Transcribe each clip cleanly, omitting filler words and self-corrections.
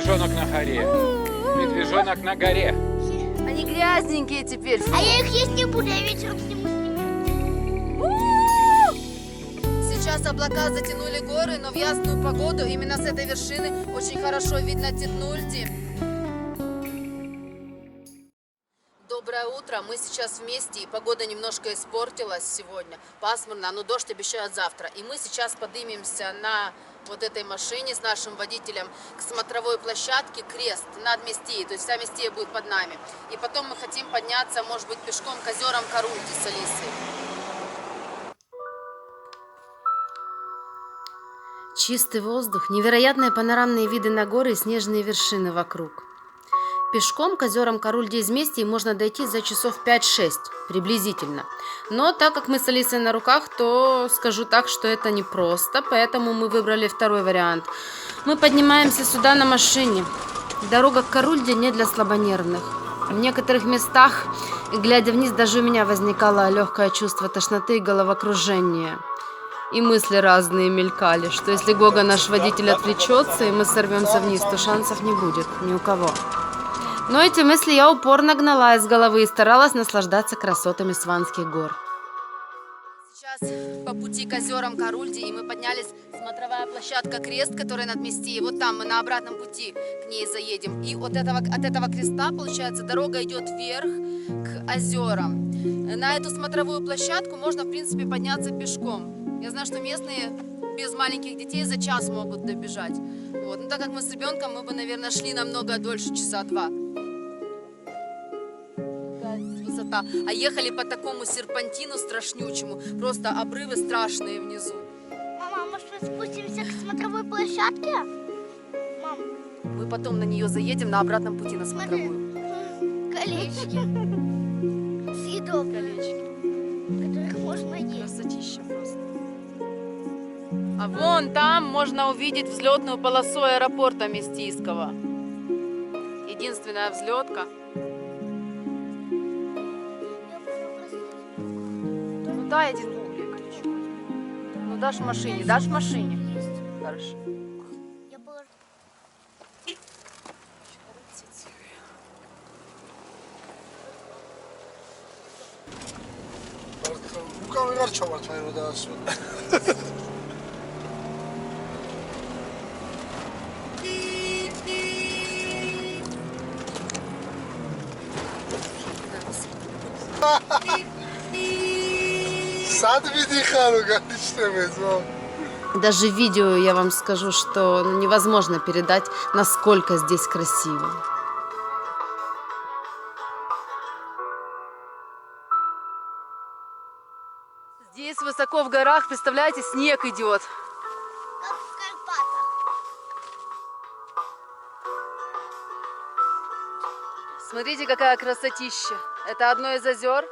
Медвежонок на горе. Медвежонок на горе. Они грязненькие теперь. А я их есть не буду, я вечером сниму. Сейчас облака затянули горы, но в ясную погоду именно с этой вершины очень хорошо видно Титнульди. Доброе утро, мы сейчас вместе, и погода немножко испортилась сегодня, пасмурно, но дождь обещают завтра. И мы сейчас поднимемся на вот этой машине с нашим водителем к смотровой площадке Крест над Местией, то есть вся Местия будет под нами. И потом мы хотим подняться, может быть, пешком к озерам Карульди с Алисой. Чистый воздух, невероятные панорамные виды на горы и снежные вершины вокруг. Пешком к озерам Карульди из Местии можно дойти за часов 5-6, приблизительно. Но так как мы с Алисой на руках, то скажу так, что это непросто, поэтому мы выбрали второй вариант. Мы поднимаемся сюда на машине. Дорога к Карульди не для слабонервных. В некоторых местах, глядя вниз, даже у меня возникало легкое чувство тошноты и головокружения. И мысли разные мелькали, что если Гога, наш водитель, отвлечется, и мы сорвемся вниз, то шансов не будет ни у кого. Но эти мысли я упорно гнала из головы и старалась наслаждаться красотами Сванских гор. Сейчас по пути к озерам Карульди, и мы поднялись, смотровая площадка Крест, которая над Местией. Вот там мы на обратном пути к ней заедем. И от этого креста, получается, дорога идет вверх к озерам. На эту смотровую площадку можно, в принципе, подняться пешком. Я знаю, что местные без маленьких детей за час могут добежать. Вот. Но так как мы с ребенком, мы бы, наверное, шли намного дольше, часа два. Высота. А ехали по такому серпантину страшнючему. Просто обрывы страшные внизу. Мама, может мы спустимся к смотровой площадке? Мам, Мы потом на нее заедем на обратном пути на смотровую. колечки. Съедов, Колечки. которых можно есть. Красотища просто. А вон там можно увидеть взлетную полосу аэропорта Местийского. Единственная взлетка. Ну да, я тебе кричу. Ну дашь в машине, дашь в машине. Хорошо. Я положу. Rukami var çoğaltmayı daha sonra. Сад видихану, как ты мезон. Даже в видео я вам скажу, что невозможно передать, насколько здесь красиво. Здесь высоко в горах, представляете, снег идет. Как в Карпатах. Смотрите, какая красотища. Это одно из озер.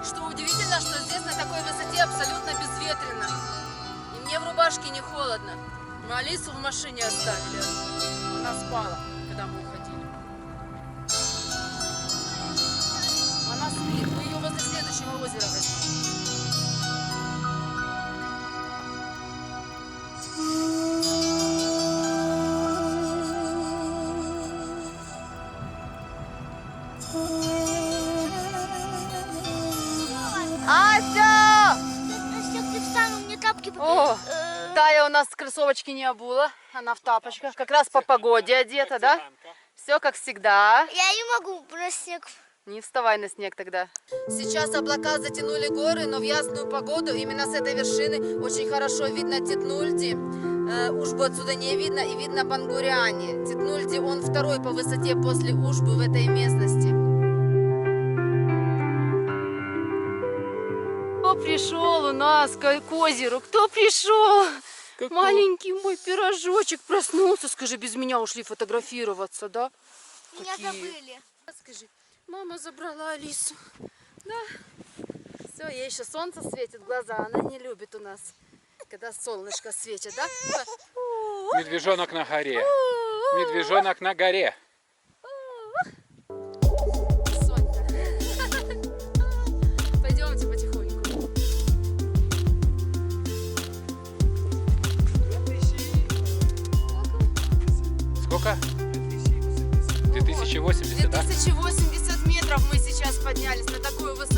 Что удивительно, что здесь на такой высоте абсолютно безветренно. И мне в рубашке не холодно. Мы Алису в машине оставили. Она спала, когда мы уходили. Она спит. Мы ее возле следующего озера возьмем. Ася! Настёк, ты встану, мне тапки... О, Тая у нас кроссовочки не обула, она в тапочках. Как раз по погоде одета, да? Все как всегда. Я не могу про снег. Не вставай на снег тогда. Сейчас облака затянули горы, но в ясную погоду именно с этой вершины очень хорошо видно Титнульди. Ужбу отсюда не видно, и видно Бангуряни. Титнульди, он второй по высоте после Ужбы в этой местности. Кто пришел у нас к озеру? Кто пришел? Маленький мой пирожочек проснулся. Скажи, без меня ушли фотографироваться, да? Меня Какие? забыли. Скажи, мама забрала Алису. Да. Все, ей еще солнце светит в глаза. Она не любит у нас, когда солнышко светит, да? Медвежонок на горе. Медвежонок на горе. Сонька. Пойдемте потихоньку.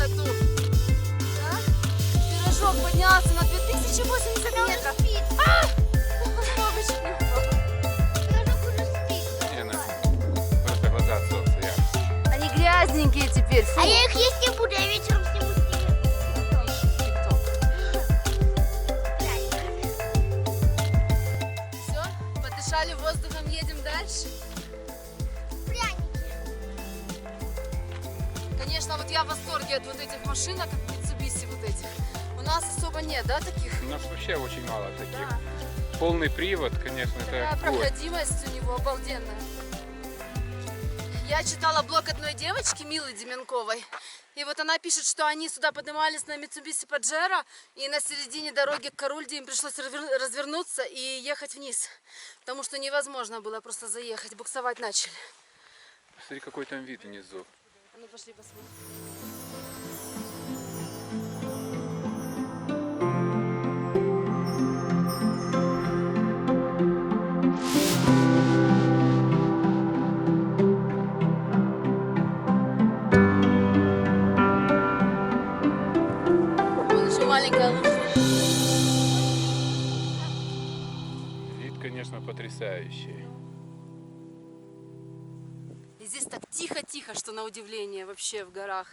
высоту. Да? Пирожок поднялся на 2080 метров. Бабочки. Пирожок уже спит. Не, ну, просто глаза от солнца яркие. Они грязненькие теперь. Фу. А я их есть не буду, я вечером сниму сниму. Все, подышали воздухом, едем дальше. Пряники. Конечно, вот я в восторге от вот этих машинок, от Mitsubishi вот этих. У нас особо нет, да, таких? У нас вообще очень мало таких. Полный привод, конечно, Такая это год. проходимость у него обалденная. Я читала блог одной девочки, Милы Деменковой. И вот она пишет, что они сюда поднимались на Mitsubishi Pajero, и на середине дороги к Карульде им пришлось развернуться и ехать вниз. Потому что невозможно было просто заехать, буксовать начали. Смотри, какой там вид внизу. Ну пошли посмотрим. Вон еще маленькая лужа. Вид, конечно, потрясающий. И здесь так тихо-тихо, что на удивление вообще в горах.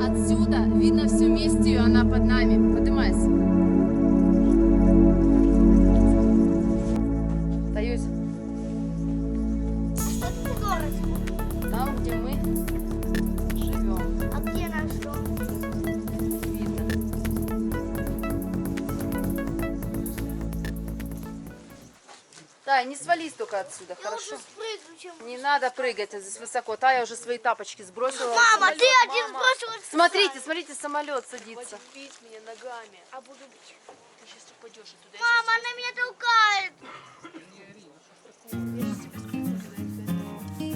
Отсюда видно всю Местию, она под нами. Поднимайся. Таюсь, Что это город? там, где мы живем, А где наш дом? видно. Тай, не свались только отсюда, Я хорошо? уже спрыгну, чем... Не надо прыгать здесь высоко. Тая уже свои тапочки сбросила. Мама, ты один сбросил. Смотрите, смотрите, самолет садится. Бить меня ногами. А буду бить. Ты сейчас упадешь оттуда. Мама, она меня толкает.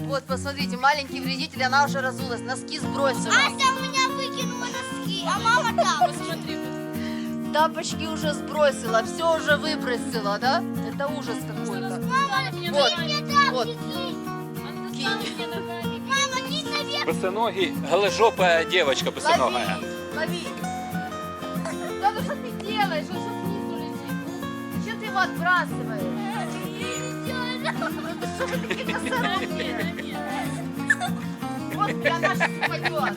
Вот, посмотрите, маленький вредитель, она уже разулась, носки сбросила. Ася у меня выкинула носки, а мама там. Посмотри, Тапочки уже сбросила, все уже выбросила, да? Это ужас какой-то. Мама, Вот, ты мне тапки вот. кинь. Кинь. Мама, кинь наверх. Босоногий, голожопая девочка босоногая. Лови. Да ну что ты делаешь? Он сейчас снизу летит. Зачем ты его отбрасываешь? Ну ты что, ты носорог? Господи, она сейчас упадет.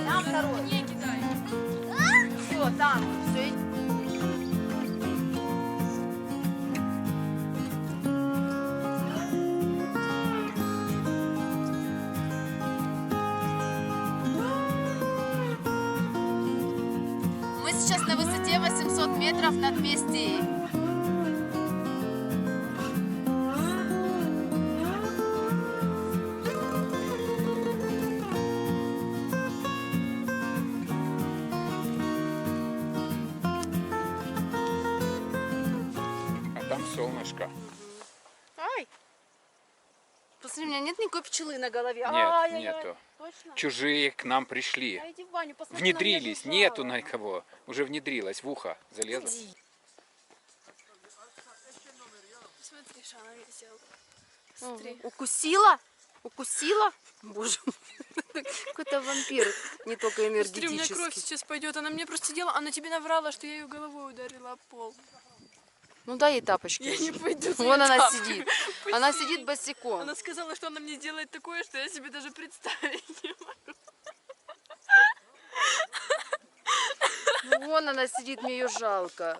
Там второй. не кидай. Все, там, все. Мы сейчас на высоте 800 метров над Местией. А там солнышко. Ай! Посмотри, у меня нет никакой пчелы на голове. Нет, нету. Точно? Чужие к нам пришли. А иди в баню, посмотри, Внедрились, на меня нету на кого. Уже внедрилась, в ухо залезла. Смотри, что она мне сделала. Смотри. Укусила? Укусила? Боже мой, какой-то вампир, не только Смотри, у меня кровь энергетический. сейчас пойдет. Она мне просто делала, она тебе наврала, что я ее головой ударила об пол. Ну дай ей тапочки. Я не пойду. за Вон она тапками. сидит. Она сидит босиком. Она сказала, что она мне сделает такое, что я себе даже представить не могу. Вон она сидит, мне ее жалко.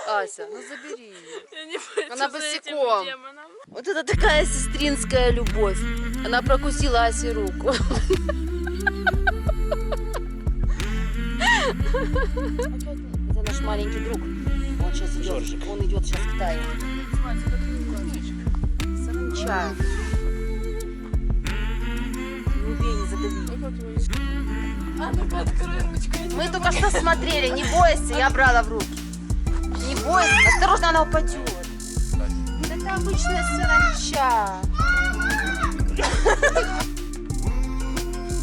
Ася, ну забери ее. Я не хочу Она за этим босиком. демоном. Вот это такая сестринская любовь. Она прокусила Асе руку. Это наш маленький друг. Он сейчас идет. Он идет сейчас к Тае. Саранча. Не убей, не задави. А ну-ка, открой ручку. я не Мы могу. только что смотрели, не бойся, я брала в руки. Не бойся, осторожно, она упадет. Это обычная саранча.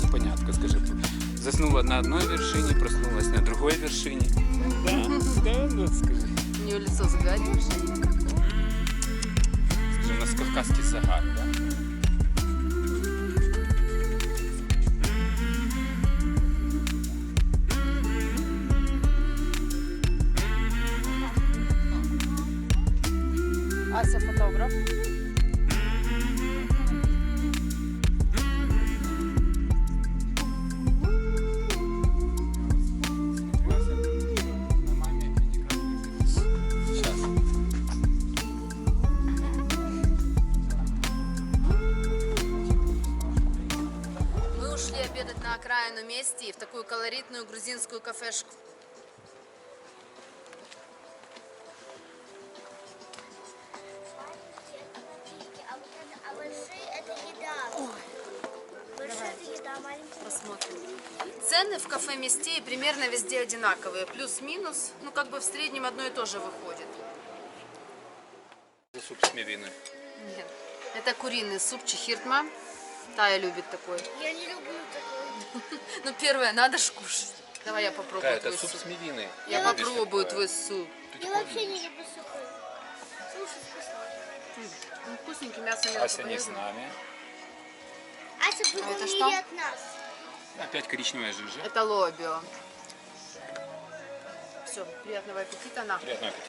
Непонятно, скажи. Заснула на одной вершине, проснулась на другой вершине. Да, скажи. У нее лицо загоревшее. Скажи, у нас кавказский загар, да? Ася фотограф. Сейчас. Мы ушли обедать на окраину Мести в такую колоритную грузинскую кафешку. А большие это еда. Большие это еда, а маленькие. Посмотрим. Цены в кафе Мести примерно везде одинаковые. Плюс-минус. Ну, как бы в среднем одно и то же выходит. За суп с мивиной. Нет. Это куриный суп чехиртма. Тая любит такой. Я не люблю такое. Ну, первое, надо ж кушать. Давай я попробую Какая это твой суп суп. с мивиной. Я Любишь попробую такое? твой суп. Ты Я такое вообще любишь? не люблю супы. Слушай, вкусно. Ну, вкусненький, мясо мелко Ася не с порезано. нами. Ася в другом это мире что? от нас. Опять коричневая жижа. Это лобио. Все, приятного аппетита. На. Приятного аппетита.